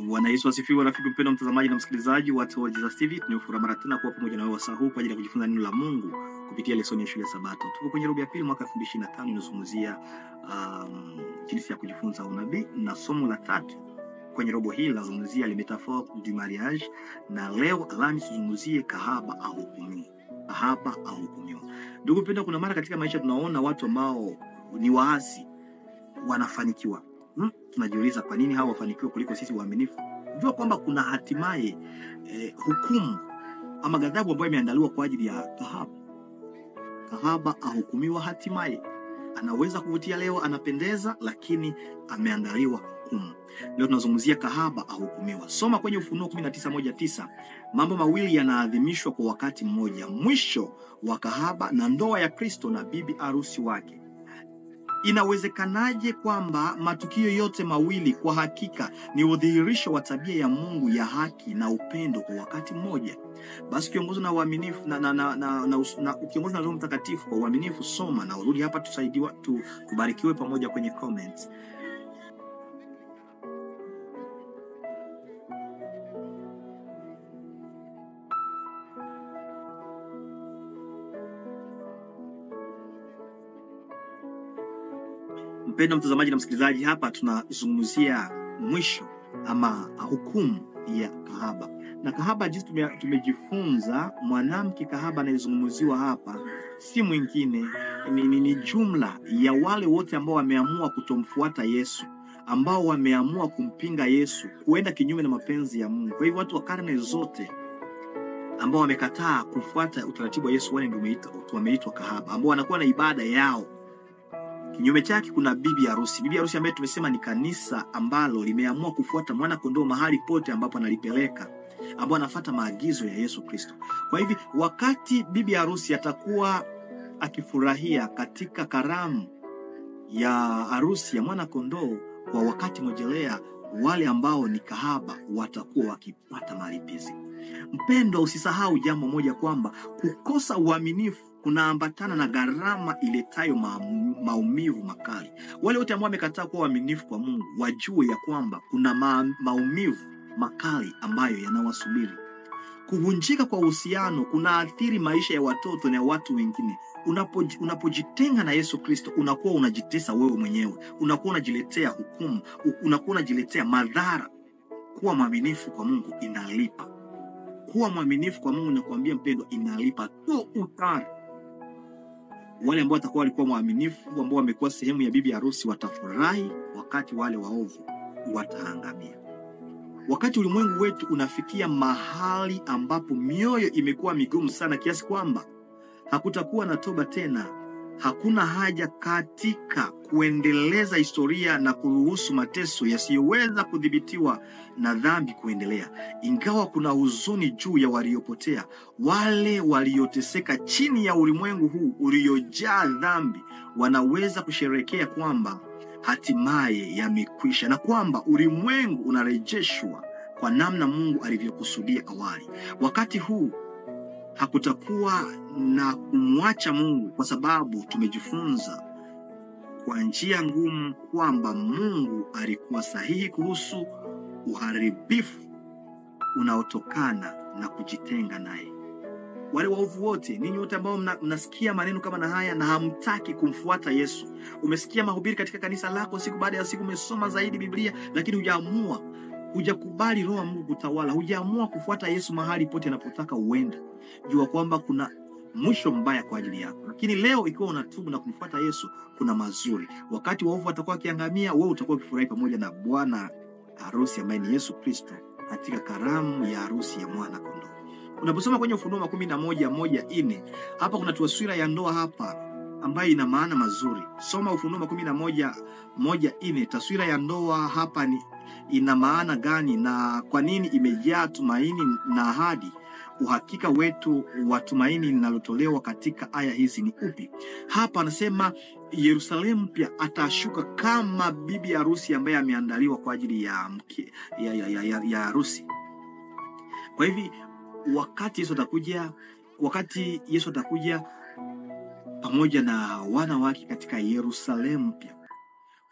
Bwana Yesu asifiwe. Rafiki mpendwa mtazamaji na msikilizaji wa Jesus TV, tunafurahi mara tena kuwa pamoja na wewe wasaa huu kwa ajili ya kujifunza neno la Mungu kupitia lesoni ya shule ya Sabato. Tuko kwenye robo ya pili mwaka 2025, inazungumzia jinsi ya kujifunza unabii, na somo la 3 kwenye robo hii linazungumzia le métaphore du mariage, na leo Alhamisi tuzungumzie kahaba au hukumiwa. Kahaba au hukumiwa. Ndugu mpendwa, kuna mara katika maisha tunaona watu ambao ni waasi wanafanikiwa. Tunajiuliza kwa nini hao wafanikiwa kuliko sisi waaminifu? Jua kwamba kuna hatimaye hukumu ama ghadhabu ambayo imeandaliwa kwa ajili ya kahaba. Kahaba ahukumiwa hatimaye. Anaweza kuvutia leo, anapendeza, lakini ameandaliwa hukumu. Leo tunazungumzia kahaba ahukumiwa. Soma kwenye Ufunuo 19:1-9. Mambo mawili yanaadhimishwa kwa wakati mmoja: mwisho wa kahaba na ndoa ya Kristo na bibi harusi wake. Inawezekanaje kwamba matukio yote mawili kwa hakika ni udhihirisho wa tabia ya Mungu ya haki na upendo kwa wakati mmoja? Basi ukiongozwa na uaminifu na ukiongozwa na Roho Mtakatifu kwa uaminifu, soma na urudi hapa tusaidiwe tubarikiwe pamoja kwenye comments. Mpendwa mtazamaji na msikilizaji, hapa tunazungumzia mwisho ama hukumu ya kahaba. Na kahaba, jinsi tumejifunza, mwanamke kahaba anayezungumziwa hapa si mwingine, ni jumla ya wale wote ambao wameamua kutomfuata Yesu, ambao wameamua kumpinga Yesu, kuenda kinyume na mapenzi ya Mungu. Kwa hivyo watu wa karne zote ambao wamekataa kufuata utaratibu wa Yesu, wale ndio wameitwa kahaba, ambao wanakuwa na ibada yao. Kinyume chake kuna bibi harusi. Bibi harusi ambaye tumesema ni kanisa ambalo limeamua kufuata mwana kondoo mahali pote ambapo analipeleka, ambao anafuata maagizo ya Yesu Kristo. Kwa hivi wakati bibi harusi atakuwa akifurahia katika karamu ya harusi ya mwana kondoo, kwa wakati mojelea wale ambao ni kahaba watakuwa wakipata malipizi. Mpendwa, usisahau jambo moja, kwamba kukosa uaminifu kunaambatana na gharama iletayo maumivu makali. Wale wote ambao wamekataa kuwa waaminifu kwa Mungu wajue ya kwamba kuna maumivu makali ambayo yanawasubiri. Kuvunjika kwa uhusiano kunaathiri maisha ya watoto na watu wengine. Unapojitenga na Yesu Kristo, unakuwa unajitesa wewe mwenyewe, unakuwa unajiletea hukumu, unakuwa unajiletea madhara. Kuwa mwaminifu kwa Mungu inalipa. Kuwa mwaminifu kwa Mungu, nakwambia mpendwa, inalipa tu utari. Wale ambao watakuwa walikuwa mwaminifu, ambao wamekuwa sehemu ya bibi harusi, watafurahi, wakati wale waovu wataangamia. Wakati ulimwengu wetu unafikia mahali ambapo mioyo imekuwa migumu sana kiasi kwamba hakutakuwa na toba tena, hakuna haja katika kuendeleza historia na kuruhusu mateso yasiyoweza kudhibitiwa na dhambi kuendelea. Ingawa kuna huzuni juu ya waliopotea, wale walioteseka chini ya ulimwengu huu uliojaa dhambi wanaweza kusherehekea kwamba hatimaye yamekwisha, na kwamba ulimwengu unarejeshwa kwa namna Mungu alivyokusudia awali. Wakati huu hakutakuwa na kumwacha Mungu, kwa sababu tumejifunza kwa njia ngumu kwamba Mungu alikuwa sahihi kuhusu uharibifu unaotokana na kujitenga naye. Wale waovu wote, ninyi wote ambao mnasikia maneno kama na haya na hamtaki kumfuata Yesu, umesikia mahubiri katika kanisa lako siku baada ya siku, umesoma zaidi Biblia, lakini hujakubali Roho wa Mungu kutawala, hujaamua kufuata Yesu mahali pote anapotaka uende, jua kwamba kuna mwisho mbaya kwa ajili yako. Lakini leo ikiwa unatubu na kumfuata Yesu, kuna mazuri. Wakati waovu watakuwa wakiangamia, wewe utakuwa ukifurahi pamoja na bwana harusi ambaye ni Yesu Kristo katika karamu ya harusi ya mwana kondoo. Unaposoma kwenye Ufunuo 11:1-4, hapa kuna taswira ya ndoa hapa ambayo ina maana mazuri. Soma Ufunuo 11:1-4. Taswira ya ndoa hapa ina maana gani, na kwa nini imejaa tumaini na ahadi? Uhakika wetu wa tumaini linalotolewa katika aya hizi ni upi? Hapa anasema Yerusalemu pia atashuka kama bibi harusi ambaye ameandaliwa kwa ajili ya harusi. Kwa hivi wakati Yesu atakuja pamoja na wana wake katika Yerusalemu pia,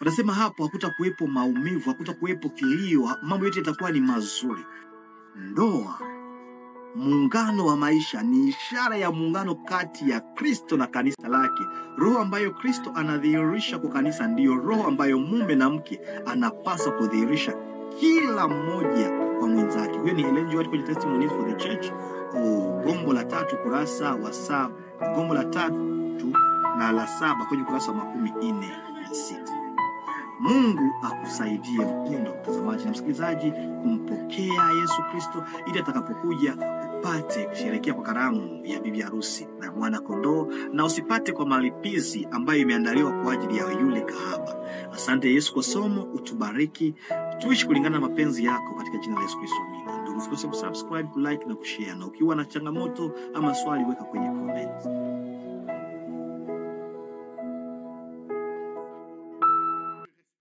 Wanasema hapo hakutakuwepo maumivu, hakutakuwepo kilio, mambo yote yatakuwa ni mazuri. Ndoa, muungano wa maisha, ni ishara ya muungano kati ya Kristo na kanisa lake. Roho ambayo Kristo anadhihirisha kwa kanisa ndiyo roho ambayo mume na mke anapaswa kudhihirisha kila mmoja kwa mwenzake. Huyo ni Ellen G. White kwenye Testimonies for the Church, gombo la 3 kurasa wa 7, gombo la 3 na la 7 kwenye kurasa wa 46. Mungu akusaidie mpendwa mtazamaji na msikilizaji kumpokea Yesu Kristo ili atakapokuja upate kusherehekea kwa karamu ya bibi harusi na mwana kondoo, na usipate kwa malipizi ambayo imeandaliwa kwa ajili ya yule kahaba. Asante Yesu kwa somo, utubariki, tuishi kulingana na mapenzi yako katika jina la Yesu Kristo. Amina. Ndugu, usikose kusubscribe, like na kushare, na ukiwa na changamoto ama swali weka kwenye comment.